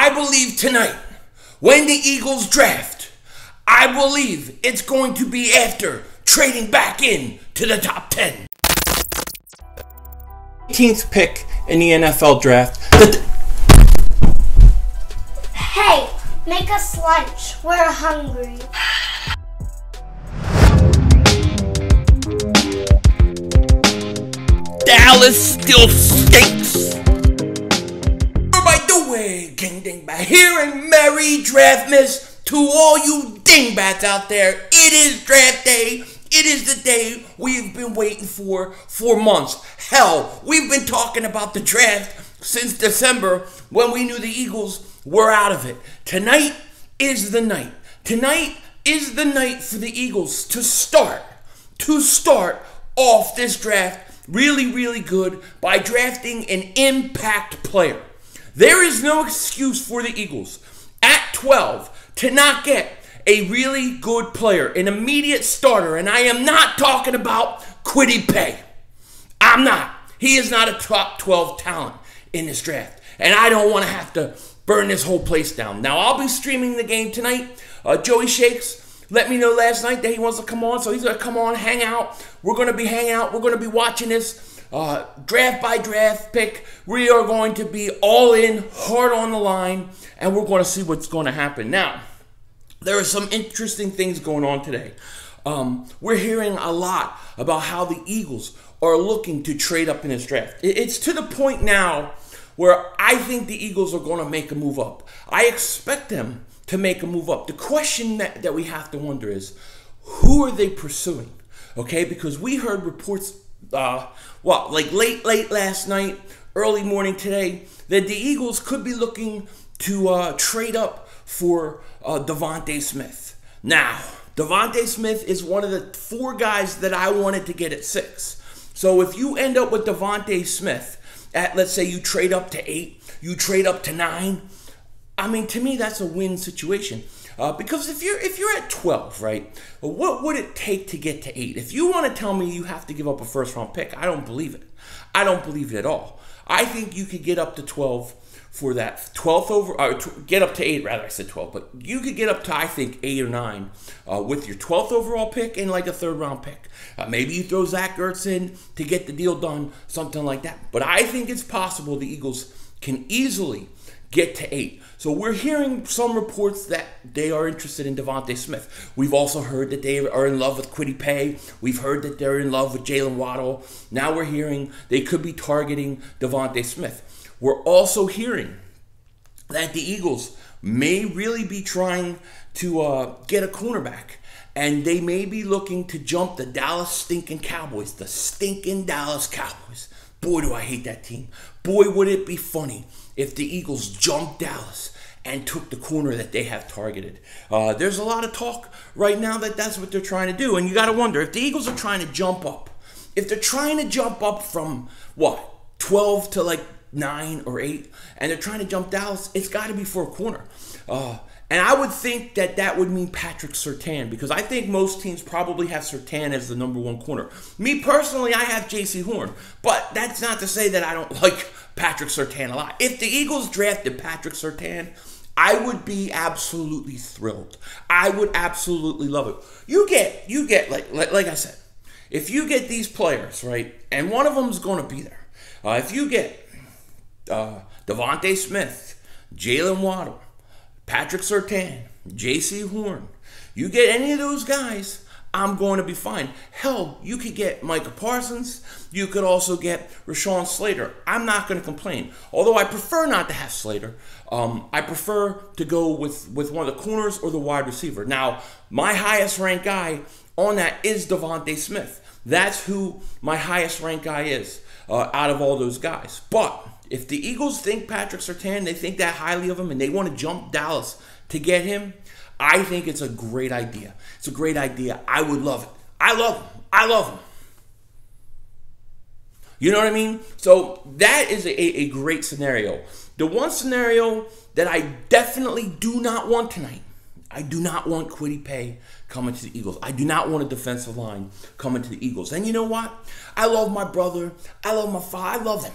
I believe tonight, when the Eagles draft, I believe it's going to be after trading back in to the top 10. 18th pick in the NFL draft. Hey, make us lunch. We're hungry. Dallas still stinks. By the way, King Dingbat here, and Merry Draftmas to all you Dingbats out there. It is draft day. It is the day we've been waiting for months. Hell, we've been talking about the draft since December when we knew the Eagles were out of it. Tonight is the night. Tonight is the night for the Eagles to start off this draft really good by drafting an impact player. There is no excuse for the Eagles at 12 to not get a really good player, an immediate starter, and I am not talking about Kwity Paye. I'm not. He is not a top 12 talent in this draft, and I don't want to have to burn this whole place down. Now, I'll be streaming the game tonight. Joey Shakes let me know last night that he wants to come on, so he's going to come on, hang out. We're going to be hanging out. We're going to be watching this draft by draft pick. We are going to be all in, hard on the line, and we're going to see what's going to happen. Now, there are some interesting things going on today. We're hearing a lot about how the Eagles are looking to trade up in this draft. It's to the point now where I think the Eagles are going to make a move up. I expect them to make a move up. The question that we have to wonder is, who are they pursuing? Okay, because we heard reports, like late last night, early morning today, that the Eagles could be looking to trade up for DeVonta Smith. Now, DeVonta Smith is one of the 4 guys that I wanted to get at 6. So if you end up with DeVonta Smith at, let's say you trade up to 8, you trade up to 9, I mean, to me, that's a win situation. Because if you're at 12, right, what would it take to get to 8? If you want to tell me you have to give up a first-round pick, I don't believe it. I don't believe it at all. I think you could get up to 12 for that 12th over, or get up to 8, rather, I said 12, but you could get up to, I think, 8 or 9 with your 12th overall pick and like a 3rd-round pick. Maybe you throw Zach Ertz in to get the deal done, something like that. But I think it's possible the Eagles can easily get to 8. So we're hearing some reports that they are interested in DeVonta Smith. We've also heard that they are in love with Kwity Paye. We've heard that they're in love with Jalen Waddle. Now we're hearing they could be targeting DeVonta Smith. We're also hearing that the Eagles may really be trying to get a cornerback, and they may be looking to jump the Dallas stinking Cowboys, the stinking Dallas Cowboys. Boy, do I hate that team. Boy, would it be funny if the Eagles jumped Dallas and took the corner that they have targeted. There's a lot of talk right now that that's what they're trying to do, and you got to wonder, if the Eagles are trying to jump up, if they're trying to jump up from, 12 to like 9 or 8, and they're trying to jump Dallas, it's got to be for a corner. And I would think that would mean Patrick Surtain, because I think most teams probably have Surtain as the number 1 corner. Me personally, I have J.C. Horn, but that's not to say that I don't like Patrick Surtain a lot. If the Eagles drafted Patrick Surtain, I would be absolutely thrilled. I would absolutely love it. You get like I said, if you get these players, right, and one of them's going to be there. If you get DeVonta Smith, Jalen Waddle, Patrick Surtain, J.C. Horn, you get any of those guys, I'm going to be fine. Hell, you could get Micah Parsons. You could also get Rashawn Slater. I'm not going to complain. Although I prefer not to have Slater. I prefer to go with one of the corners or the wide receiver. Now, my highest ranked guy on that is DeVonta Smith. That's who my highest ranked guy is out of all those guys. But if the Eagles think Patrick Surtain, they think that highly of him, and they want to jump Dallas to get him, I think it's a great idea. It's a great idea. I would love it. I love him. I love him. You know what I mean? So that is a great scenario. The one scenario that I definitely do not want tonight, I do not want Kwity Paye coming to the Eagles. I do not want a defensive line coming to the Eagles. And you know what? I love my brother. I love my father. I love them.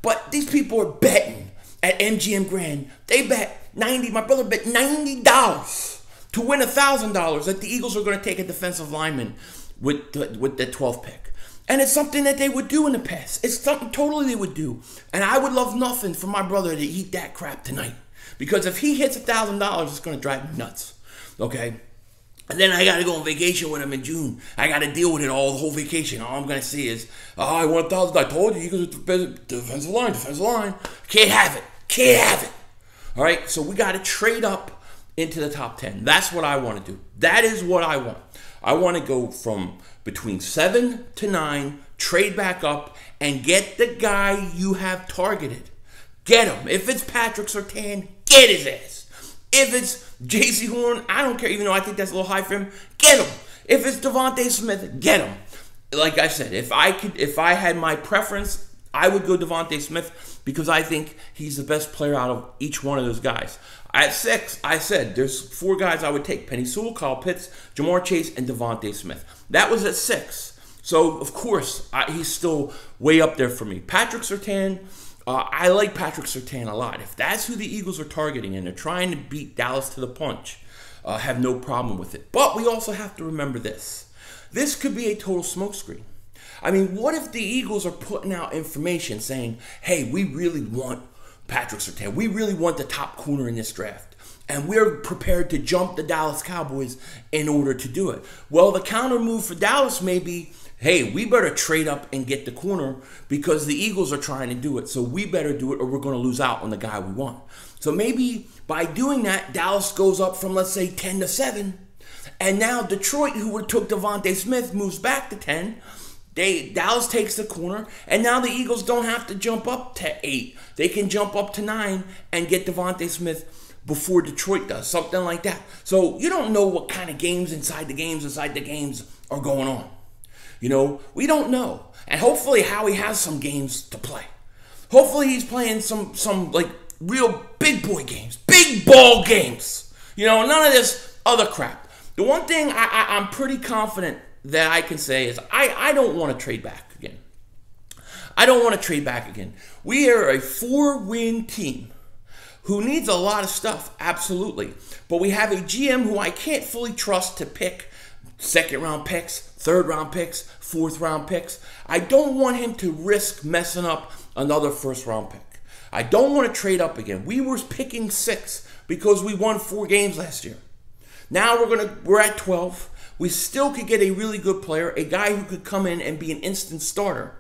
But these people are betting at MGM Grand, they bet my brother bet $90 to win $1,000 that the Eagles are going to take a defensive lineman with the 12th pick. And it's something that they would do in the past. It's something totally they would do. And I would love nothing for my brother to eat that crap tonight. Because if he hits $1,000, it's going to drive me nuts. Okay? And then I got to go on vacation with him in June. I got to deal with it all the whole vacation. All I'm going to see is, oh, I want $1,000. I told you, Eagles defensive line. Can't have it. All right? So we got to trade up into the top 10. That's what I want to do. That is what I want. I want to go from between 7 to 9, trade back up, and get the guy you have targeted. Get him. If it's Patrick Surtain, get his ass. If it's J.C. Horn, I don't care, even though I think that's a little high for him, get him. If it's DeVonta Smith, get him. Like I said, if I had my preference, I would go DeVonta Smith because I think he's the best player out of each one of those guys. At 6, I said there's 4 guys I would take: Penei Sewell, Kyle Pitts, Jamar Chase, and DeVonta Smith. That was at 6. So, of course, he's still way up there for me. Patrick Surtain, I like Patrick Surtain a lot. If that's who the Eagles are targeting and they're trying to beat Dallas to the punch, I have no problem with it. But we also have to remember this. This could be a total smokescreen. I mean, what if the Eagles are putting out information saying, hey, we really want Patrick Surtain. We really want the top corner in this draft. And we're prepared to jump the Dallas Cowboys in order to do it. Well, the counter move for Dallas may be, hey, we better trade up and get the corner because the Eagles are trying to do it. So we better do it or we're going to lose out on the guy we want. So maybe by doing that, Dallas goes up from, let's say, 10 to 7. And now Detroit, who took DeVonta Smith, moves back to 10. Dallas takes the corner, and now the Eagles don't have to jump up to 8. They can jump up to 9 and get DeVonta Smith before Detroit does, something like that. So you don't know what kind of games inside the games are going on. You know, we don't know. And hopefully Howie has some games to play. Hopefully he's playing some like real big boy games, big ball games. You know, none of this other crap. The one thing I'm pretty confident that I can say is I don't want to trade back again. I don't want to trade back again. We are a 4-win team who needs a lot of stuff, absolutely. But we have a GM who I can't fully trust to pick second-round picks, third-round picks, fourth-round picks. I don't want him to risk messing up another first-round pick. I don't want to trade up again. We were picking 6 because we won 4 games last year. Now we're at 12. We still could get a really good player, a guy who could come in and be an instant starter.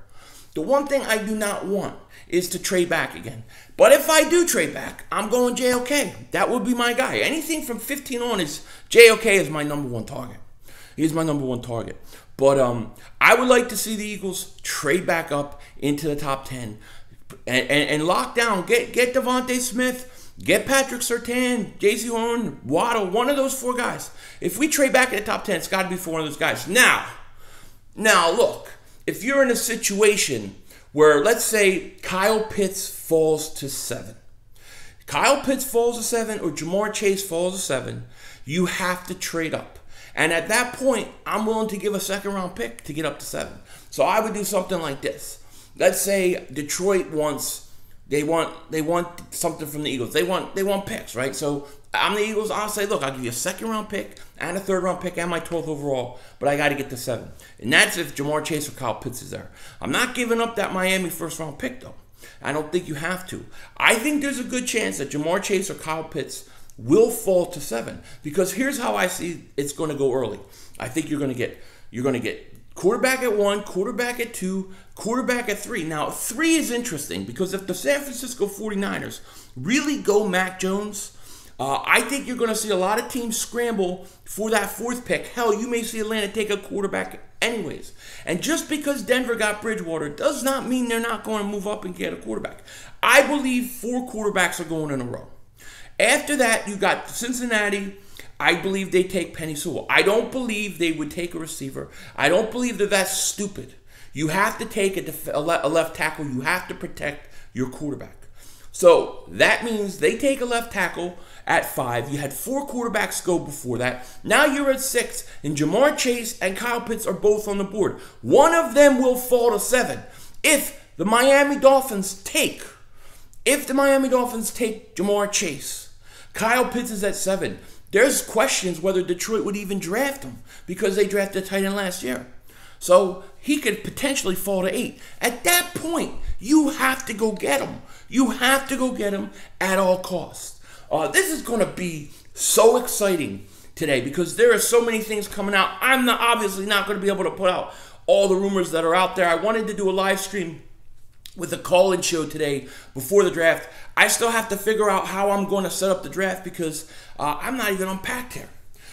The one thing I do not want is to trade back again. But if I do trade back, I'm going JOK. That would be my guy. Anything from 15 on is JOK is my number 1 target. He's my number 1 target. But I would like to see the Eagles trade back up into the top 10 and lock down. Get DeVonta Smith. Get Patrick Surtain, J.C. Horn, Waddle, one of those 4 guys. If we trade back in the top 10, it's got to be for one of those guys. Now, look, if you're in a situation where, let's say, Kyle Pitts falls to 7. Kyle Pitts falls to 7 or Jamar Chase falls to 7, you have to trade up. And at that point, I'm willing to give a second-round pick to get up to 7. So I would do something like this. Let's say Detroit wants... They want something from the Eagles. They want picks, right? So I'm the Eagles. I'll say, look, I'll give you a second-round pick and a third-round pick and my 12th overall, but I got to get to 7. And that's if Jamar Chase or Kyle Pitts is there. I'm not giving up that Miami first-round pick, though. I don't think you have to. I think there's a good chance that Jamar Chase or Kyle Pitts will fall to 7 because here's how I see it's going to go early. I think you're going to get quarterback at 1, quarterback at 2, quarterback at 3. Now, 3 is interesting because if the San Francisco 49ers really go Mac Jones, I think you're going to see a lot of teams scramble for that 4th pick. Hell, you may see Atlanta take a quarterback anyways. And just because Denver got Bridgewater does not mean they're not going to move up and get a quarterback. I believe 4 quarterbacks are going in a row. After that, you got Cincinnati. I believe they take Penei Sewell. I don't believe they would take a receiver. I don't believe that that's stupid. You have to take a left tackle. You have to protect your quarterback. So that means they take a left tackle at 5. You had 4 quarterbacks go before that. Now you're at 6, and Jamar Chase and Kyle Pitts are both on the board. One of them will fall to 7 if the Miami Dolphins take If the Miami Dolphins take Jamar Chase, Kyle Pitts is at 7. There's questions whether Detroit would even draft him because they drafted a tight end last year. So he could potentially fall to 8. At that point, you have to go get him. You have to go get him at all costs. This is going to be so exciting today because there are so many things coming out. I'm obviously not going to be able to put out all the rumors that are out there. I wanted to do a live stream with a call-in show today before the draft. I still have to figure out how I'm going to set up the draft because I'm not even unpacked here.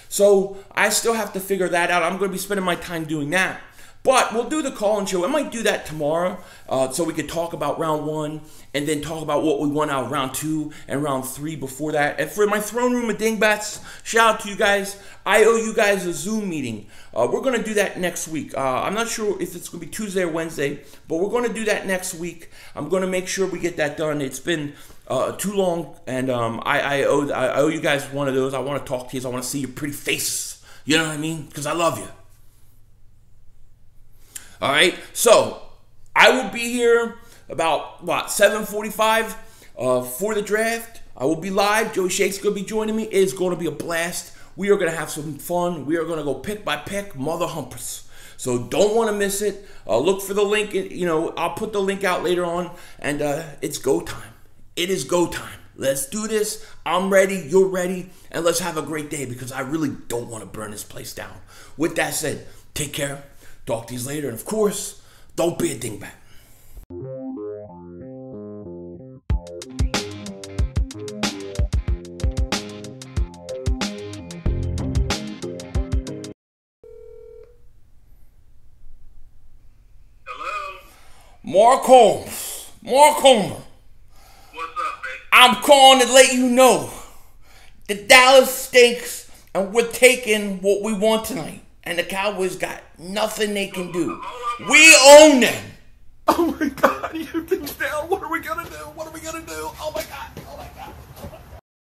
So I still have to figure that out. I'm going to be spending my time doing that. But we'll do the call-in show. I might do that tomorrow so we could talk about round 1 and then talk about what we won out of round 2 and round 3 before that. And for my throne room of dingbats, shout out to you guys. I owe you guys a Zoom meeting. We're going to do that next week. I'm not sure if it's going to be Tuesday or Wednesday, but we're going to do that next week. I'm going to make sure we get that done. It's been too long, and I owe you guys one of those. I want to talk to you. I want to see your pretty faces. You know what I mean? Because I love you. All right, so I will be here about, 7:45 for the draft. I will be live. Joey Shake's going to be joining me. It's going to be a blast. We are going to have some fun. We are going to go pick by pick, mother humpers. So don't want to miss it. Look for the link. I'll put the link out later on, and it's go time. It is go time. Let's do this. I'm ready. You're ready, and let's have a great day because I really don't want to burn this place down. With that said, take care. Talk to you later, and of course, don't be a dingbat. Hello? Mark Holmes. Mark Homer. What's up, man? I'm calling to let you know the Dallas stinks, and we're taking what we want tonight. And the Cowboys got nothing they can do. We own them. Oh my God, you can tell. What are we gonna do? What are we gonna do? Oh my